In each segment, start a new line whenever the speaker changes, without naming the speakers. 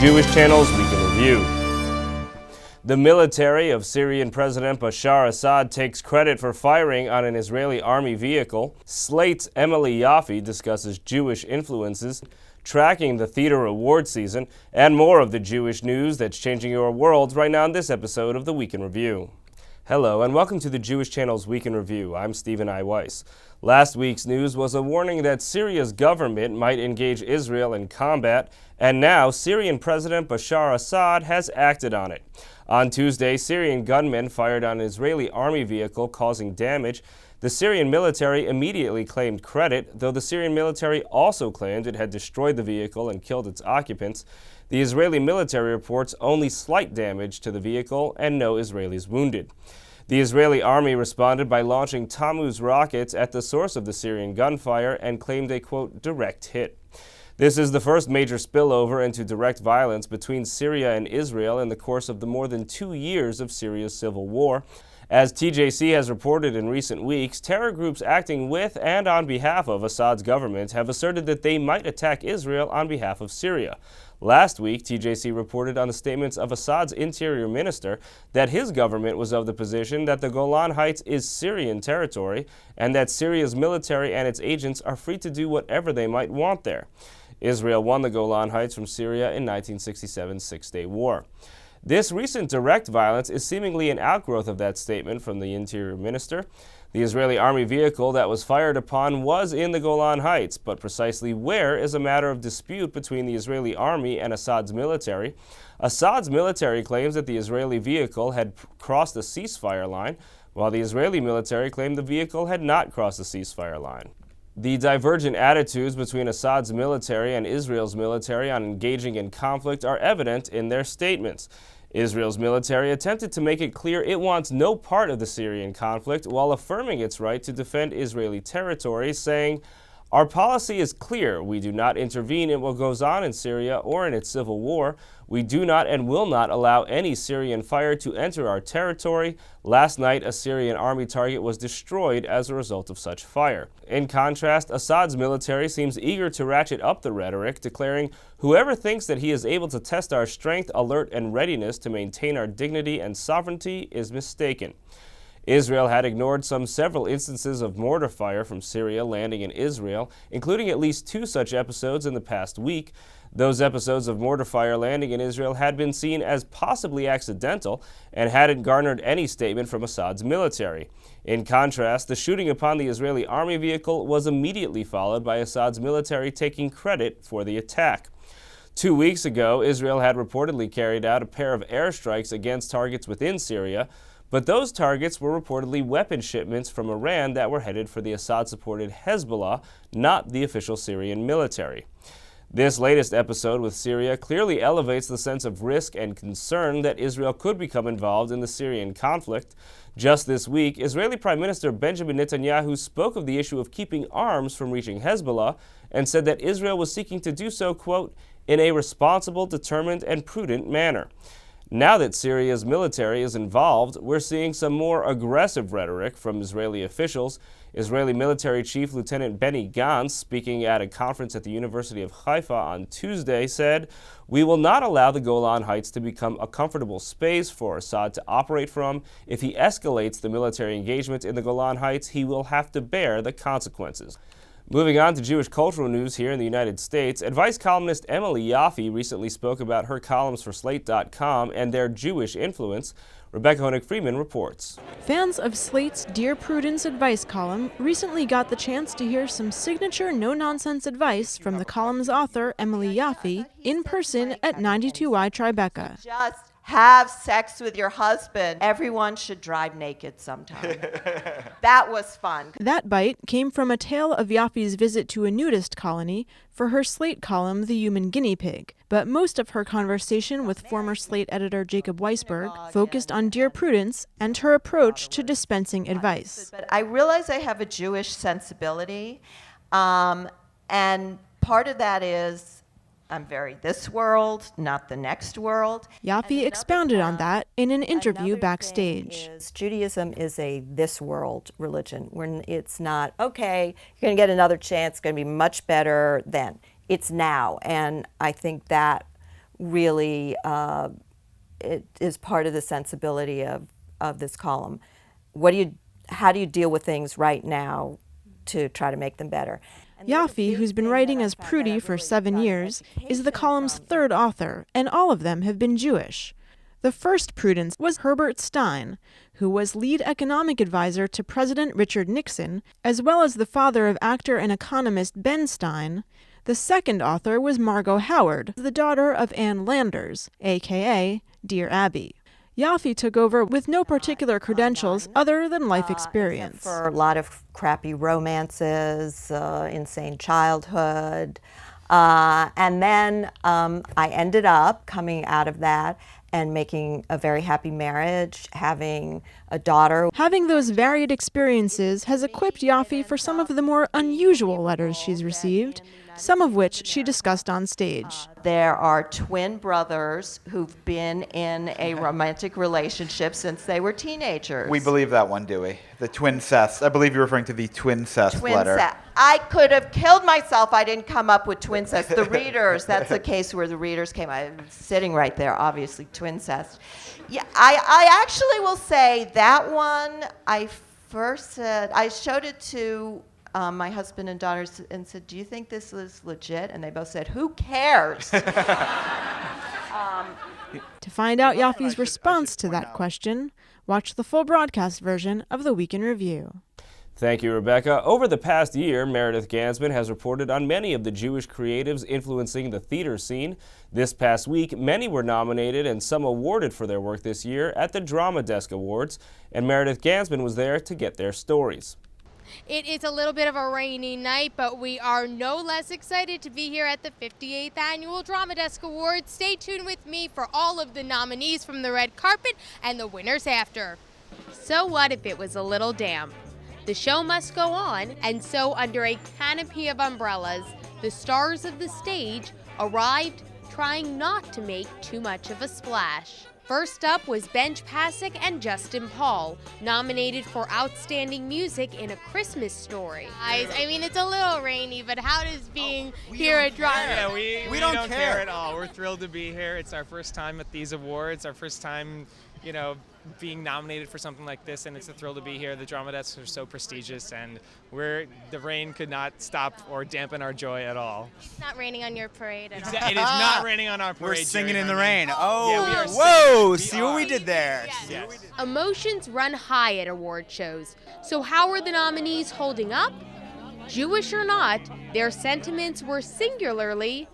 Jewish Channel's Week in Review. The military of Syrian President Bashar Assad takes credit for firing on an Israeli army vehicle. Slate's Emily Yaffe discusses Jewish influences, tracking the theater award season, and more of the Jewish news that's changing your world right now in this episode of the Week in Review. Hello, and welcome to the Jewish Channel's Week in Review. I'm Stephen I. Weiss. Last week's news was a warning that Syria's government might engage Israel in combat, and now Syrian President Bashar Assad has acted on it. On Tuesday, Syrian gunmen fired on an Israeli army vehicle, causing damage. The Syrian military immediately claimed credit, though the Syrian military also claimed it had destroyed the vehicle and killed its occupants. The Israeli military reports only slight damage to the vehicle and no Israelis wounded. The Israeli army responded by launching Tammuz rockets at the source of the Syrian gunfire and claimed a, quote, direct hit. This is the first major spillover into direct violence between Syria and Israel in the course of the more than 2 years of Syria's civil war. As TJC has reported in recent weeks, terror groups acting with and on behalf of Assad's government have asserted that they might attack Israel on behalf of Syria. Last week, TJC reported on the statements of Assad's interior minister that his government was of the position that the Golan Heights is Syrian territory and that Syria's military and its agents are free to do whatever they might want there. Israel won the Golan Heights from Syria in 1967's Six-Day War. This recent direct violence is seemingly an outgrowth of that statement from the interior minister. The Israeli army vehicle that was fired upon was in the Golan Heights, but precisely where is a matter of dispute between the Israeli army and Assad's military. Assad's military claims that the Israeli vehicle had crossed the ceasefire line, while the Israeli military claimed the vehicle had not crossed the ceasefire line. The divergent attitudes between Assad's military and Israel's military on engaging in conflict are evident in their statements. Israel's military attempted to make it clear it wants no part of the Syrian conflict while affirming its right to defend Israeli territory, saying, "Our policy is clear. We do not intervene in what goes on in Syria or in its civil war. We do not and will not allow any Syrian fire to enter our territory. Last night, a Syrian army target was destroyed as a result of such fire." In contrast, Assad's military seems eager to ratchet up the rhetoric, declaring, "Whoever thinks that he is able to test our strength, alert, and readiness to maintain our dignity and sovereignty is mistaken." Israel had ignored several instances of mortar fire from Syria landing in Israel, including at least 2 such episodes in the past week. Those episodes of mortar fire landing in Israel had been seen as possibly accidental and hadn't garnered any statement from Assad's military. In contrast, the shooting upon the Israeli army vehicle was immediately followed by Assad's military taking credit for the attack. 2 weeks ago, Israel had reportedly carried out a pair of airstrikes against targets within Syria, but those targets were reportedly weapon shipments from Iran that were headed for the Assad-supported Hezbollah, not the official Syrian military. This latest episode with Syria clearly elevates the sense of risk and concern that Israel could become involved in the Syrian conflict. Just this week, Israeli Prime Minister Benjamin Netanyahu spoke of the issue of keeping arms from reaching Hezbollah and said that Israel was seeking to do so, quote, in a responsible, determined, and prudent manner. Now that Syria's military is involved, we're seeing some more aggressive rhetoric from Israeli officials. Israeli military chief Lieutenant Benny Gantz, speaking at a conference at the University of Haifa on Tuesday, said, "We will not allow the Golan Heights to become a comfortable space for Assad to operate from. If he escalates the military engagement in the Golan Heights, he will have to bear the consequences." Moving on to Jewish cultural news here in the United States, advice columnist Emily Yaffe recently spoke about her columns for Slate.com and their Jewish influence. Rebecca Honig-Friedman reports.
Fans of Slate's Dear Prudence advice column recently got the chance to hear some signature no-nonsense advice from the column's author, Emily Yaffe, in person at 92Y Tribeca.
Just have sex with your husband. Everyone should drive naked sometime. That was fun.
That bite came from a tale of Yaffe's visit to a nudist colony for her Slate column, The Human Guinea Pig. But most of her conversation with former Slate editor Jacob Weisberg focused on Dear Prudence and her approach to dispensing advice.
But I realize I have a Jewish sensibility, and part of that is I'm very this world, not the next world.
Yaffe expounded on that in an interview backstage.
Judaism is a this world religion. It's not, okay, you're going to get another chance, it's going to be much better then. It's now. And I think that really it is part of the sensibility of this column. How do you deal with things right now to try to make them better?
Yaffe, who's been writing as Prudy for 7 years, is the column's third author, and all of them have been Jewish. The first Prudence was Herbert Stein, who was lead economic advisor to President Richard Nixon, as well as the father of actor and economist Ben Stein. The second author was Margot Howard, the daughter of Ann Landers, a.k.a. Dear Abby. Yaffe took over with no particular credentials other than life experience.
For a lot of crappy romances, insane childhood. And then I ended up coming out of that and making a very happy marriage, having a daughter.
Having those varied experiences has equipped Yaffe for some of the more unusual letters she's received, some of which she discussed on stage.
There are twin brothers who've been in a romantic relationship since they were teenagers.
We believe that one, do we? The twincest. I believe you're referring to the twincest letter.
I could have killed myself. I didn't come up with twincest. The readers, that's the case where the readers came. I'm sitting right there, obviously, twincest. Yeah, I actually will say that one, I first said, I showed it to my husband and daughters and said, do you think this is legit? And they both said, who cares?
To find out Yaffe's response to that question, watch the full broadcast version of the Week in Review.
Thank you, Rebecca. Over the past year, Meredith Gansman has reported on many of the Jewish creatives influencing the theater scene. This past week, many were nominated and some awarded for their work this year at the Drama Desk Awards, and Meredith Gansman was there to get their stories.
It is a little bit of a rainy night, but we are no less excited to be here at the 58th Annual Drama Desk Awards. Stay tuned with me for all of the nominees from the red carpet and the winners after. So what if it was a little damp? The show must go on, and so under a canopy of umbrellas, the stars of the stage arrived, trying not to make too much of a splash. First up was Benj Pasek and Justin Paul, nominated for Outstanding Music in A Christmas Story. Guys, I mean, it's a little rainy, but how does being here at Drama?
Yeah, we don't care at all. We're thrilled to be here. It's our first time at these awards, our first time, being nominated for something like this, and it's a thrill to be here. The Drama Desks are so prestigious, and the rain could not stop or dampen our joy at all.
It's not raining on your parade at all.
It is not raining on our parade.
We're singing in the
rain.
rain. Oh,
yeah, we are
whoa!
singing.
See what we did there?
Yes. Emotions run high at award shows. So how are the nominees holding up? Jewish or not, their sentiments were singularly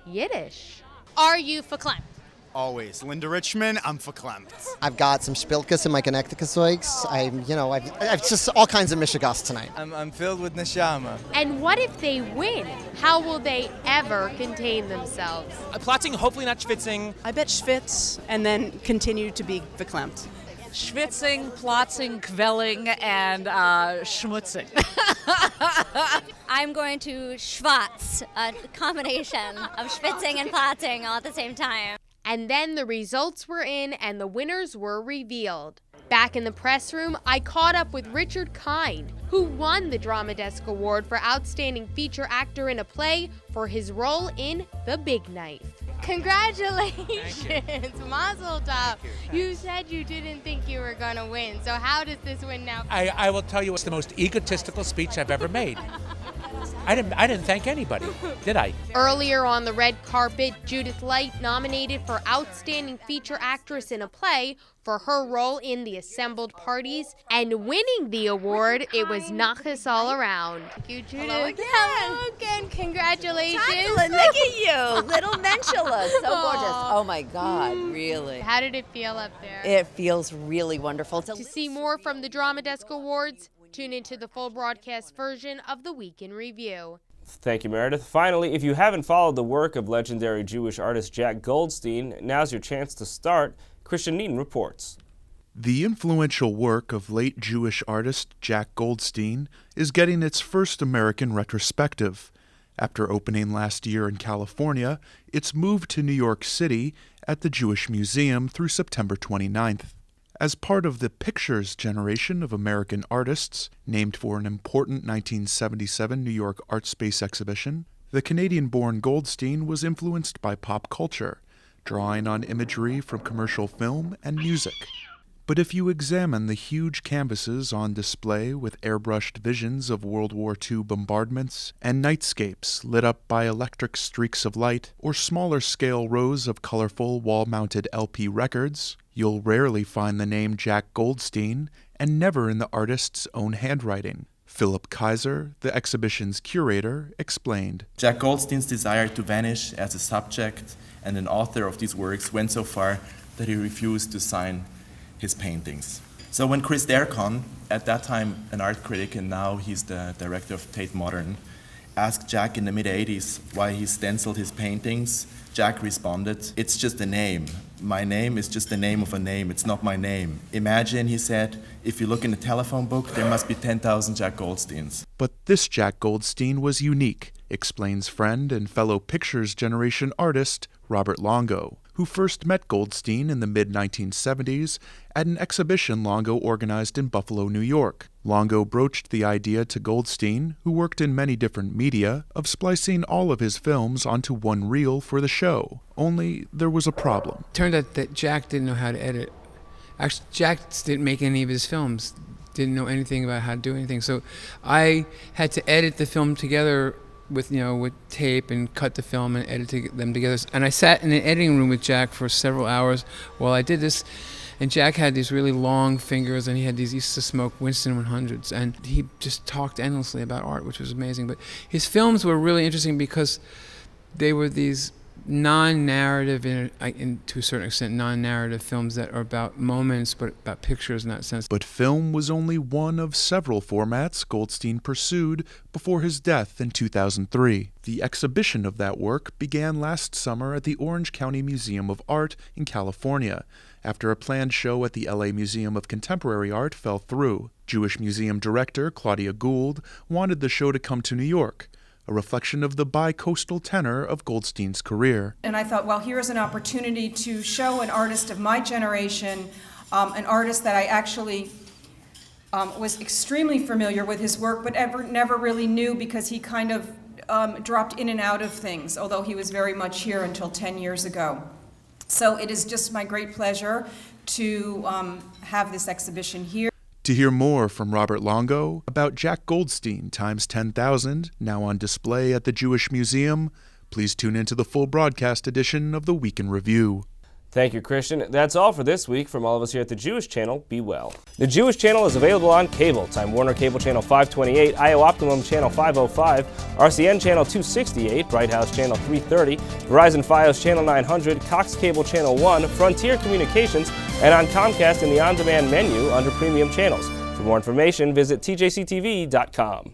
Yiddish. Are you verklempt?
Always. Linda Richmond, I'm verklempt.
I've got some Spilkas in my Connecticuzeugs. I've just all kinds of Michigas tonight.
I'm filled with neshama.
And what if they win? How will they ever contain themselves?
Plotting, hopefully not schwitzing.
I bet schwitz and then continue to be verklempt.
Schwitzing, plotzing, quelling, and schmutzing.
I'm going to schwatz, a combination of schwitzing and plotzing all at the same time.
And then the results were in and the winners were revealed. Back in the press room, I caught up with Richard Kind, who won the Drama Desk Award for Outstanding Feature Actor in a Play for his role in The Big Knife. Congratulations, Mazel Tov. You said you didn't think you were going to win, so how does this win now?
I will tell you, it's the most egotistical speech I've ever made. I didn't thank anybody, did I?
Earlier on the red carpet, Judith Light nominated for Outstanding Feature Actress in a Play for her role in The Assembled Parties, and winning the award, it was Nachas all around. Thank you, Judith.
Hello again.
Congratulations.
Look at you, little Menschula, so gorgeous. Oh my God, really.
How did it feel up there?
It feels really wonderful.
To see more from the Drama Desk Awards, tune into the full broadcast version of the Week in Review.
Thank you, Meredith. Finally, if you haven't followed the work of legendary Jewish artist Jack Goldstein, now's your chance to start. Christian Neaton reports.
The influential work of late Jewish artist Jack Goldstein is getting its first American retrospective. After opening last year in California, it's moved to New York City at the Jewish Museum through September 29th. As part of the Pictures generation of American artists, named for an important 1977 New York Art Space exhibition, the Canadian-born Goldstein was influenced by pop culture, drawing on imagery from commercial film and music. But if you examine the huge canvases on display with airbrushed visions of World War II bombardments and nightscapes lit up by electric streaks of light, or smaller-scale rows of colorful wall-mounted LP records, you'll rarely find the name Jack Goldstein, and never in the artist's own handwriting. Philip Kaiser, the exhibition's curator, explained.
Jack Goldstein's desire to vanish as a subject and an author of these works went so far that he refused to sign his paintings. So when Chris Dercon, at that time an art critic and now he's the director of Tate Modern, asked Jack in the mid-80s why he stenciled his paintings, Jack responded, "It's just a name. My name is just the name of a name. It's not my name. Imagine," he said, "if you look in the telephone book, there must be 10,000 Jack Goldsteins."
But this Jack Goldstein was unique, explains friend and fellow Pictures Generation artist Robert Longo, who first met Goldstein in the mid-1970s at an exhibition Longo organized in Buffalo, New York. Longo broached the idea to Goldstein, who worked in many different media, of splicing all of his films onto one reel for the show. Only there was a problem.
Turned out that Jack didn't know how to edit. Actually, Jack didn't make any of his films, didn't know anything about how to do anything. So I had to edit the film together with tape and cut the film and edit them together. And I sat in an editing room with Jack for several hours while I did this. And Jack had these really long fingers, and he used to smoke Winston 100s, and he just talked endlessly about art, which was amazing. But his films were really interesting because they were these non-narrative, to a certain extent, non-narrative films that are about moments, but about pictures in that sense.
But film was only one of several formats Goldstein pursued before his death in 2003. The exhibition of that work began last summer at the Orange County Museum of Art in California, after a planned show at the LA Museum of Contemporary Art fell through. Jewish Museum director Claudia Gould wanted the show to come to New York, a reflection of the bi-coastal tenor of Goldstein's career.
And I thought, well, here's an opportunity to show an artist of my generation, an artist that I actually was extremely familiar with his work, but never really knew because he kind of dropped in and out of things, although he was very much here until 10 years ago. So it is just my great pleasure to have this exhibition here.
To hear more from Robert Longo about Jack Goldstein times 10,000, now on display at the Jewish Museum, please tune into the full broadcast edition of the Week in Review.
Thank you, Christian. That's all for this week. From all of us here at the Jewish Channel, be well. The Jewish Channel is available on cable. Time Warner Cable Channel 528, IO Optimum Channel 505, RCN Channel 268, Bright House Channel 330, Verizon Fios Channel 900, Cox Cable Channel 1, Frontier Communications, and on Comcast in the on-demand menu under Premium Channels. For more information, visit tjctv.com.